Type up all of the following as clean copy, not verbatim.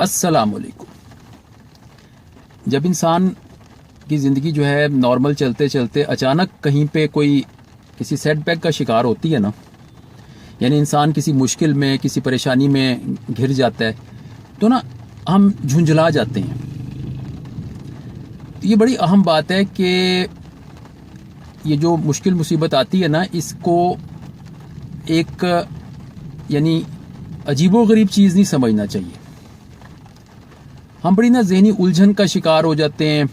السلام علیکم۔ جب انسان کی زندگی جو ہے نارمل چلتے چلتے اچانک کہیں پہ کوئی کسی سیٹ بیک کا شکار ہوتی ہے نا، یعنی انسان کسی مشکل میں کسی پریشانی میں گھر جاتا ہے تو نا ہم جھنجھلا جاتے ہیں۔ یہ بڑی اہم بات ہے کہ یہ جو مشکل مصیبت آتی ہے نا، اس کو ایک یعنی عجیب و غریب چیز نہیں سمجھنا چاہیے۔ ہم بڑی نا ذہنی الجھن کا شکار ہو جاتے ہیں،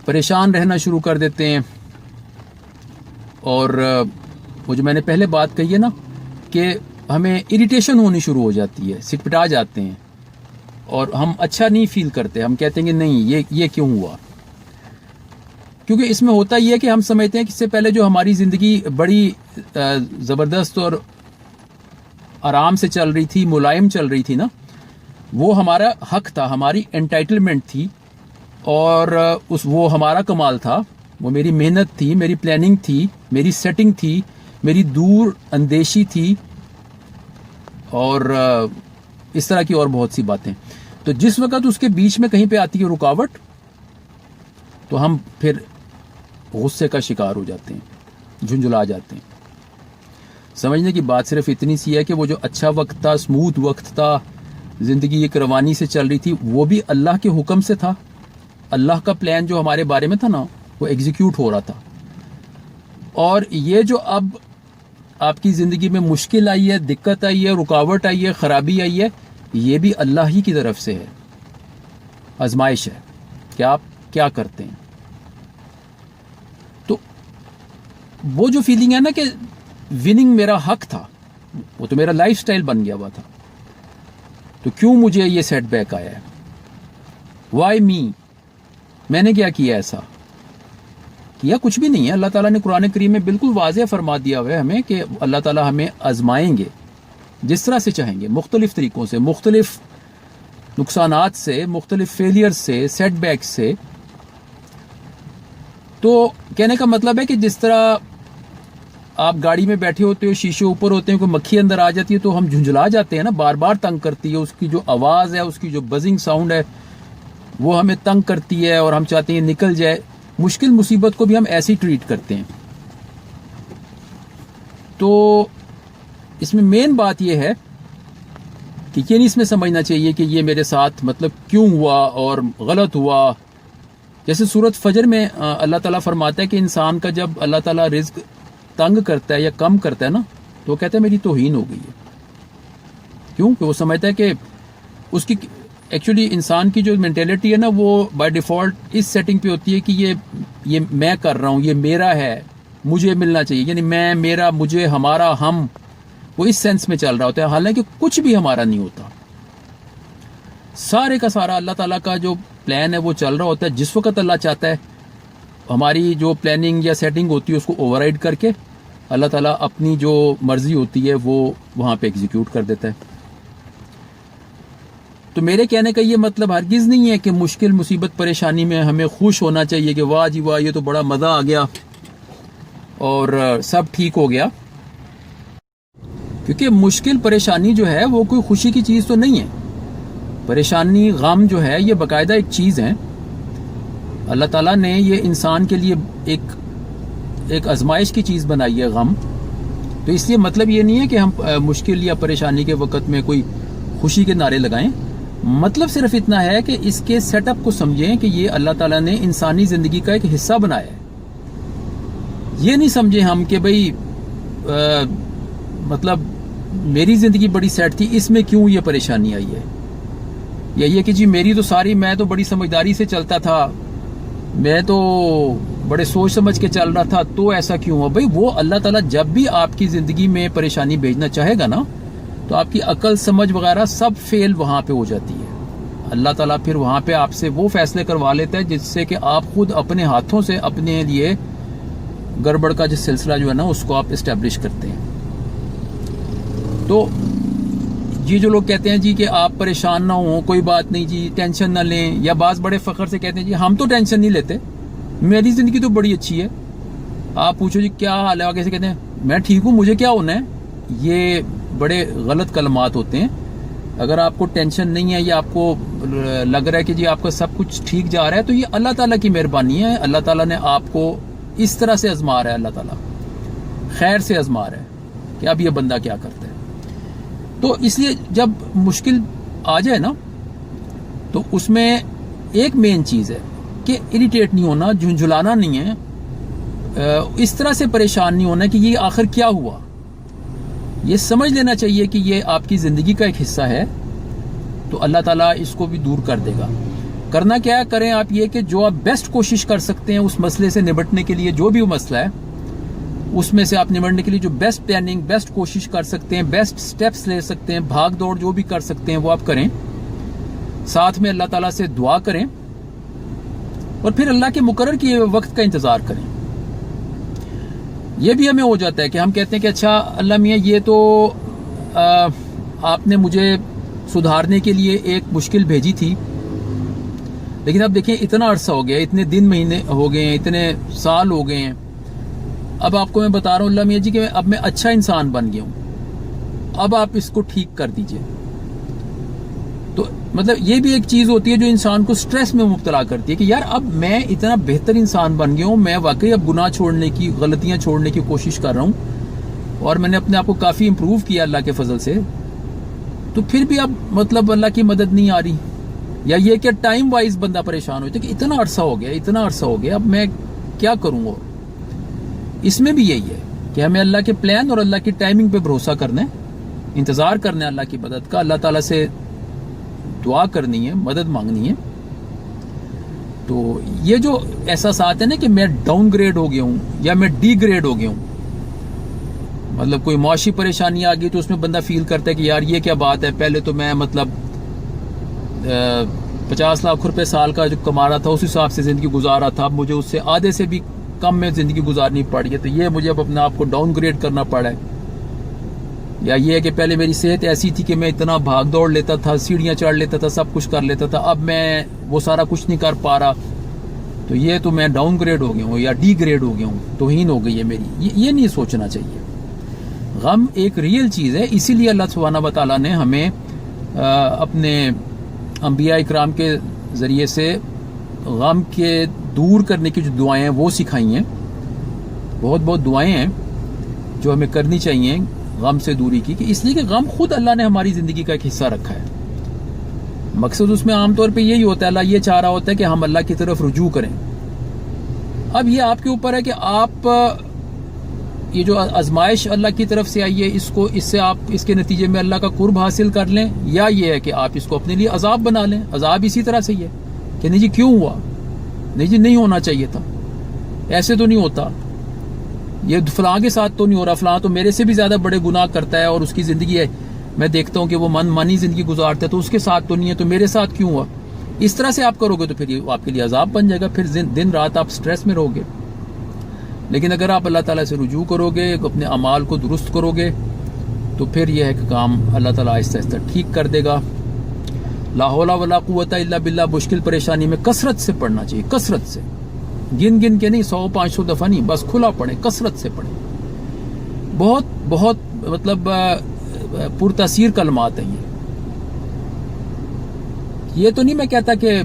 پریشان رہنا شروع کر دیتے ہیں، اور وہ جو میں نے پہلے بات کہی ہے نا کہ ہمیں اریٹیشن ہونی شروع ہو جاتی ہے، سکپٹا جاتے ہیں اور ہم اچھا نہیں فیل کرتے۔ ہم کہتے ہیں کہ نہیں، یہ کیوں ہوا؟ کیونکہ اس میں ہوتا یہ ہے کہ ہم سمجھتے ہیں کہ اس سے پہلے جو ہماری زندگی بڑی زبردست اور آرام سے چل رہی تھی، ملائم چل رہی تھی نا، وہ ہمارا حق تھا، ہماری انٹائٹلمنٹ تھی، اور وہ ہمارا کمال تھا، وہ میری محنت تھی، میری پلاننگ تھی، میری سیٹنگ تھی، میری دور اندیشی تھی، اور اس طرح کی اور بہت سی باتیں۔ تو جس وقت اس کے بیچ میں کہیں پہ آتی ہے رکاوٹ، تو ہم پھر غصے کا شکار ہو جاتے ہیں، جھنجھلا جاتے ہیں۔ سمجھنے کی بات صرف اتنی سی ہے کہ وہ جو اچھا وقت تھا، اسموتھ وقت تھا، زندگی ایک روانی سے چل رہی تھی، وہ بھی اللہ کے حکم سے تھا۔ اللہ کا پلان جو ہمارے بارے میں تھا نا، وہ ایگزیکیوٹ ہو رہا تھا۔ اور یہ جو اب آپ کی زندگی میں مشکل آئی ہے، دقت آئی ہے، رکاوٹ آئی ہے، خرابی آئی ہے، یہ بھی اللہ ہی کی طرف سے ہے، آزمائش ہے کہ آپ کیا کرتے ہیں۔ تو وہ جو فیلنگ ہے نا کہ وننگ میرا حق تھا، وہ تو میرا لائف سٹائل بن گیا ہوا تھا، تو کیوں مجھے یہ سیٹ بیک آیا ہے؟ وائی می؟ میں نے کیا کیا ایسا؟ کیا کچھ بھی نہیں ہے۔ اللہ تعالیٰ نے قرآن کریم میں بالکل واضح فرما دیا ہوا ہے ہمیں کہ اللہ تعالیٰ ہمیں آزمائیں گے جس طرح سے چاہیں گے، مختلف طریقوں سے، مختلف نقصانات سے، مختلف فیلئر سے، سیٹ بیک سے۔ تو کہنے کا مطلب ہے کہ جس طرح آپ گاڑی میں بیٹھے ہوتے ہو، شیشے اوپر ہوتے ہیں، کوئی مکھی اندر آ جاتی ہے تو ہم جھنجھلا جاتے ہیں نا، بار بار تنگ کرتی ہے، اس کی جو آواز ہے، اس کی جو بزنگ ساؤنڈ ہے، وہ ہمیں تنگ کرتی ہے اور ہم چاہتے ہیں نکل جائے۔ مشکل مصیبت کو بھی ہم ایسے ہی ٹریٹ کرتے ہیں۔ تو اس میں مین بات یہ ہے کہ یہ نہیں اس میں سمجھنا چاہیے کہ یہ میرے ساتھ مطلب کیوں ہوا اور غلط ہوا۔ جیسے سورۃ فجر میں اللہ تعالیٰ فرماتا ہے کہ انسان کا جب اللہ تعالیٰ رزق تنگ کرتا ہے یا کم کرتا ہے نا، تو وہ کہتا ہے میری توہین ہو گئی ہے۔ کیوں؟ کہ وہ سمجھتا ہے کہ اس کی ایکچولی انسان کی جو مینٹیلٹی ہے نا، وہ بائی ڈیفالٹ اس سیٹنگ پہ ہوتی ہے کہ یہ میں کر رہا ہوں، یہ میرا ہے، مجھے ملنا چاہیے، یعنی میں، میرا، مجھے، ہمارا، ہم، وہ اس سینس میں چل رہا ہوتا ہے، حالانکہ کچھ بھی ہمارا نہیں ہوتا۔ سارے کا سارا اللہ تعالیٰ کا جو پلان ہے وہ چل رہا ہوتا ہے۔ جس وقت اللہ چاہتا ہے، ہماری جو پلاننگ یا سیٹنگ ہوتی ہے اس کو اوور رائڈ کر کے اللہ تعالیٰ اپنی جو مرضی ہوتی ہے وہ وہاں پہ ایگزیکیوٹ کر دیتا ہے۔ تو میرے کہنے کا یہ مطلب ہرگز نہیں ہے کہ مشکل مصیبت پریشانی میں ہمیں خوش ہونا چاہیے کہ واہ جی واہ، یہ تو بڑا مزہ آ گیا اور سب ٹھیک ہو گیا، کیونکہ مشکل پریشانی جو ہے وہ کوئی خوشی کی چیز تو نہیں ہے۔ پریشانی، غم جو ہے یہ باقاعدہ ایک چیز ہے۔ اللہ تعالیٰ نے یہ انسان کے لیے ایک آزمائش کی چیز بنائی ہے، غم۔ تو اس لیے مطلب یہ نہیں ہے کہ ہم مشکل یا پریشانی کے وقت میں کوئی خوشی کے نعرے لگائیں۔ مطلب صرف اتنا ہے کہ اس کے سیٹ اپ کو سمجھیں کہ یہ اللہ تعالیٰ نے انسانی زندگی کا ایک حصہ بنایا ہے۔ یہ نہیں سمجھیں ہم کہ بھئی مطلب میری زندگی بڑی سیٹ تھی، اس میں کیوں یہ پریشانی آئی ہے، یا یہ کہ جی میری تو ساری، میں تو بڑی سمجھداری سے چلتا تھا، میں تو بڑے سوچ سمجھ کے چل رہا تھا، تو ایسا کیوں ہوا؟ بھئی وہ اللہ تعالیٰ جب بھی آپ کی زندگی میں پریشانی بھیجنا چاہے گا نا، تو آپ کی عقل، سمجھ وغیرہ سب فیل وہاں پہ ہو جاتی ہے۔ اللہ تعالیٰ پھر وہاں پہ آپ سے وہ فیصلے کروا لیتا ہے جس سے کہ آپ خود اپنے ہاتھوں سے اپنے لیے گڑبڑ کا جو سلسلہ جو ہے نا اس کو آپ اسٹیبلش کرتے ہیں۔ تو یہ جو لوگ کہتے ہیں جی کہ آپ پریشان نہ ہوں، کوئی بات نہیں جی، ٹینشن نہ لیں، یا بعض بڑے فخر سے کہتے ہیں جی ہم تو ٹینشن نہیں لیتے، میری زندگی تو بڑی اچھی ہے۔ آپ پوچھو جی کیا حال ہے، آگے سے کہتے ہیں میں ٹھیک ہوں، مجھے کیا ہونا ہے۔ یہ بڑے غلط کلمات ہوتے ہیں۔ اگر آپ کو ٹینشن نہیں ہے یا آپ کو لگ رہا ہے کہ جی آپ کا سب کچھ ٹھیک جا رہا ہے تو یہ اللہ تعالیٰ کی مہربانی ہے. اللہ تعالیٰ نے آپ کو اس طرح سے آزما رہا ہے, اللہ تعالیٰ خیر سے آزما رہا ہے کہ اب یہ بندہ کیا کرتا ہے. تو اس لیے جب مشکل آ جائے نا تو اس میں ایک مین چیز ہے کہ اریٹیٹ نہیں ہونا, جھنجھلانا نہیں ہے, اس طرح سے پریشان نہیں ہونا کہ یہ آخر کیا ہوا. یہ سمجھ لینا چاہیے کہ یہ آپ کی زندگی کا ایک حصہ ہے, تو اللہ تعالیٰ اس کو بھی دور کر دے گا. کرنا کیا ہے, کریں آپ یہ کہ جو آپ بیسٹ کوشش کر سکتے ہیں اس مسئلے سے نمٹنے کے لیے, جو بھی وہ مسئلہ ہے اس میں سے آپ نمٹنے کے لیے جو بیسٹ پلاننگ, بیسٹ کوشش کر سکتے ہیں, بیسٹ سٹیپس لے سکتے ہیں, بھاگ دوڑ جو بھی کر سکتے ہیں وہ آپ کریں. ساتھ میں اللہ تعالیٰ سے دعا کریں اور پھر اللہ کے مقرر کیے ہوئے وقت کا انتظار کریں. یہ بھی ہمیں ہو جاتا ہے کہ ہم کہتے ہیں کہ اچھا اللہ میاں یہ تو آپ نے مجھے سدھارنے کے لیے ایک مشکل بھیجی تھی, لیکن اب دیکھیں اتنا عرصہ ہو گیا, اتنے دن مہینے ہو گئے ہیں, اتنے سال ہو گئے ہیں, اب آپ کو میں بتا رہا ہوں اللہ میاں جی کہ اب میں اچھا انسان بن گیا ہوں, اب آپ اس کو ٹھیک کر دیجئے. تو مطلب یہ بھی ایک چیز ہوتی ہے جو انسان کو سٹریس میں مبتلا کرتی ہے کہ یار اب میں اتنا بہتر انسان بن گیا ہوں, میں واقعی اب گناہ چھوڑنے کی, غلطیاں چھوڑنے کی کوشش کر رہا ہوں اور میں نے اپنے آپ کو کافی امپروو کیا اللہ کے فضل سے, تو پھر بھی اب مطلب اللہ کی مدد نہیں آ رہی. یا یہ کہ ٹائم وائز بندہ پریشان ہوتا ہے کہ اتنا عرصہ ہو گیا, اتنا عرصہ ہو گیا, اب میں کیا کروں گا. اس میں بھی یہی ہے کہ ہمیں اللہ کے پلان اور اللہ کی ٹائمنگ پہ بھروسہ کرنا ہے, انتظار کرنا ہے اللہ کی مدد کا, اللہ تعالیٰ سے دعا کرنی ہے, مدد مانگنی ہے. تو یہ جو احساسات ہیں نا کہ میں ڈاؤن گریڈ ہو گیا ہوں یا میں ڈی گریڈ ہو گیا ہوں, مطلب کوئی معاشی پریشانی آ گئی تو اس میں بندہ فیل کرتا ہے کہ یار یہ کیا بات ہے, پہلے تو میں مطلب 50 لاکھ روپے سال کا جو کما رہا تھا اس حساب سے زندگی گزار رہا تھا, اب مجھے اس سے آدھے سے بھی کم میں زندگی گزارنی پڑ گئی, تو یہ مجھے اب اپنے آپ کو ڈاؤن گریڈ کرنا پڑا ہے. یا یہ ہے کہ پہلے میری صحت ایسی تھی کہ میں اتنا بھاگ دوڑ لیتا تھا, سیڑھیاں چڑھ لیتا تھا, سب کچھ کر لیتا تھا, اب میں وہ سارا کچھ نہیں کر پا رہا, تو یہ تو میں ڈاؤن گریڈ ہو گیا ہوں یا ڈی گریڈ ہو گیا ہوں, توہین ہو گئی ہے میری. یہ نہیں سوچنا چاہیے. غم ایک ریئل چیز ہے, اسی لیے اللہ سبحانہ و تعالیٰ نے ہمیں اپنے انبیاء اکرام کے ذریعے سے غم کے دور کرنے کی جو دعائیں ہیں وہ سکھائی ہیں. بہت بہت دعائیں ہیں جو ہمیں کرنی چاہیے غم سے دوری کی, کہ اس لیے کہ غم خود اللہ نے ہماری زندگی کا ایک حصہ رکھا ہے. مقصد اس میں عام طور پہ یہی ہوتا ہے, اللہ یہ چاہ رہا ہوتا ہے کہ ہم اللہ کی طرف رجوع کریں. اب یہ آپ کے اوپر ہے کہ آپ یہ جو آزمائش اللہ کی طرف سے آئی ہے اس سے آپ اس کے نتیجے میں اللہ کا قرب حاصل کر لیں, یا یہ ہے کہ آپ اس کو اپنے لیے عذاب بنا لیں. عذاب اسی طرح سے ہی ہے کہ نہیں جی کیوں ہوا, نہیں جی نہیں ہونا چاہیے تھا, ایسے تو نہیں ہوتا, یہ فلاں کے ساتھ تو نہیں ہو رہا, فلاں تو میرے سے بھی زیادہ بڑے گناہ کرتا ہے اور اس کی زندگی ہے, میں دیکھتا ہوں کہ وہ مانی زندگی گزارتا ہے, تو اس کے ساتھ تو نہیں ہے, تو میرے ساتھ کیوں ہوا. اس طرح سے آپ کرو گے تو پھر یہ آپ کے لیے عذاب بن جائے گا, پھر دن رات آپ سٹریس میں رہو گے. لیکن اگر آپ اللہ تعالیٰ سے رجوع کرو گے, اپنے اعمال کو درست کرو گے, تو پھر یہ ہے کہ کام اللہ تعالیٰ آہستہ آہستہ ٹھیک کر دے گا. لا حول ولا قوت الا باللہ مشکل پریشانی میں کثرت سے پڑھنا چاہیے, کثرت سے, گن کے نہیں, 100-500 دفعہ نہیں, بس کھلا پڑھیں, کثرت سے پڑھیں. بہت بہت مطلب پرتاثیر کلمات ہیں یہ تو نہیں میں کہتا کہ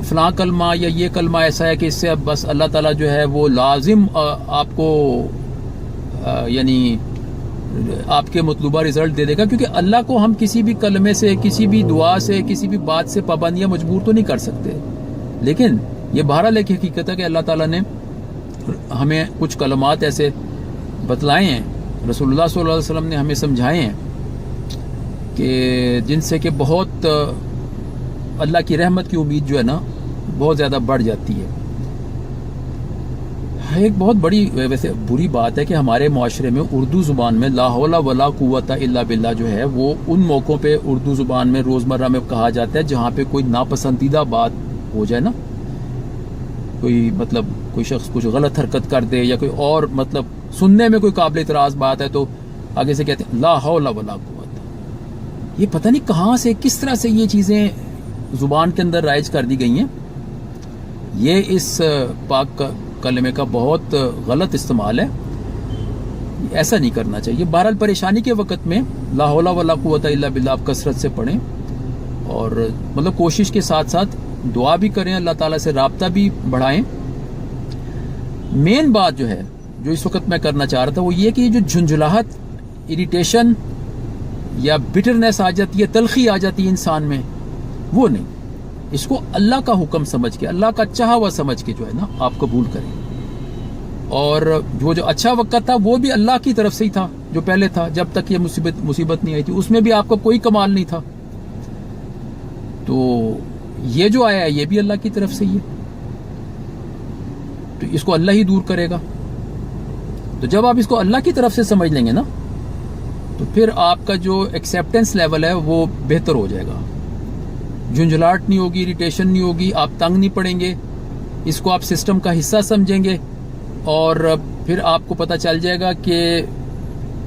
فلاں کلمہ یا یہ کلمہ ایسا ہے کہ اس سے اب بس اللہ تعالیٰ جو ہے وہ لازم آپ کو یعنی آپ کے مطلوبہ رزلٹ دے دے گا, کیونکہ اللہ کو ہم کسی بھی کلمے سے, کسی بھی دعا سے, کسی بھی بات سے پابندیاں مجبور تو نہیں کر سکتے. لیکن یہ بہرحال ایک حقیقت ہے کہ اللہ تعالیٰ نے ہمیں کچھ کلمات ایسے بتلائے ہیں, رسول اللہ صلی اللہ علیہ وسلم نے ہمیں سمجھائے ہیں کہ جن سے کہ بہت اللہ کی رحمت کی امید جو ہے نا بہت زیادہ بڑھ جاتی ہے. ایک بہت بڑی ویسے بری بات ہے کہ ہمارے معاشرے میں اردو زبان میں لا حول ولا قوت الا باللہ جو ہے وہ ان موقعوں پہ اردو زبان میں روزمرہ میں کہا جاتا ہے جہاں پہ کوئی ناپسندیدہ بات ہو جائے نا, کوئی شخص کچھ غلط حرکت کر دے یا کوئی اور مطلب سننے میں کوئی قابل اعتراض بات ہے, تو آگے سے کہتے ہیں لا حول ولا قوت. یہ پتہ نہیں کہاں سے کس طرح سے یہ چیزیں زبان کے اندر رائج کر دی گئی ہیں. یہ اس پاک کلمے کا بہت غلط استعمال ہے. ایسا نہیں کرنا چاہیے. بہرحال پریشانی کے وقت میں لا حول ولا قوت الا باللہ آپ کثرت سے پڑھیں, اور مطلب کوشش کے ساتھ ساتھ دعا بھی کریں, اللہ تعالیٰ سے رابطہ بھی بڑھائیں. مین بات جو ہے جو اس وقت میں کرنا چاہ رہا تھا وہ یہ کہ یہ جو جھنجھلاہٹ, اریٹیشن یا بٹرنس آ جاتی ہے, تلخی آ جاتی ہے انسان میں, وہ نہیں. اس کو اللہ کا حکم سمجھ کے, اللہ کا چاہا ہوا سمجھ کے جو ہے نا آپ قبول کریں. اور وہ جو اچھا وقت تھا وہ بھی اللہ کی طرف سے ہی تھا جو پہلے تھا, جب تک یہ مصیبت نہیں آئی تھی اس میں بھی آپ کا کوئی کمال نہیں تھا. تو یہ جو آیا ہے یہ بھی اللہ کی طرف سے ہی ہے, تو اس کو اللہ ہی دور کرے گا. تو جب آپ اس کو اللہ کی طرف سے سمجھ لیں گے نا تو پھر آپ کا جو ایکسیپٹنس لیول ہے وہ بہتر ہو جائے گا. جھنجھلاہٹ نہیں ہوگی, اریٹیشن نہیں ہوگی, آپ تنگ نہیں پڑیں گے, اس کو آپ سسٹم کا حصہ سمجھیں گے, اور پھر آپ کو پتہ چل جائے گا کہ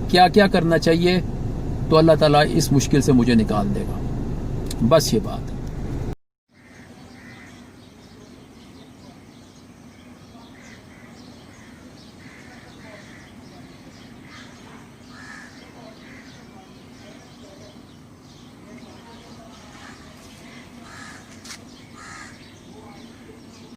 کیا کیا کرنا چاہیے, تو اللہ تعالیٰ اس مشکل سے مجھے نکال دے گا. بس یہ بات ہے.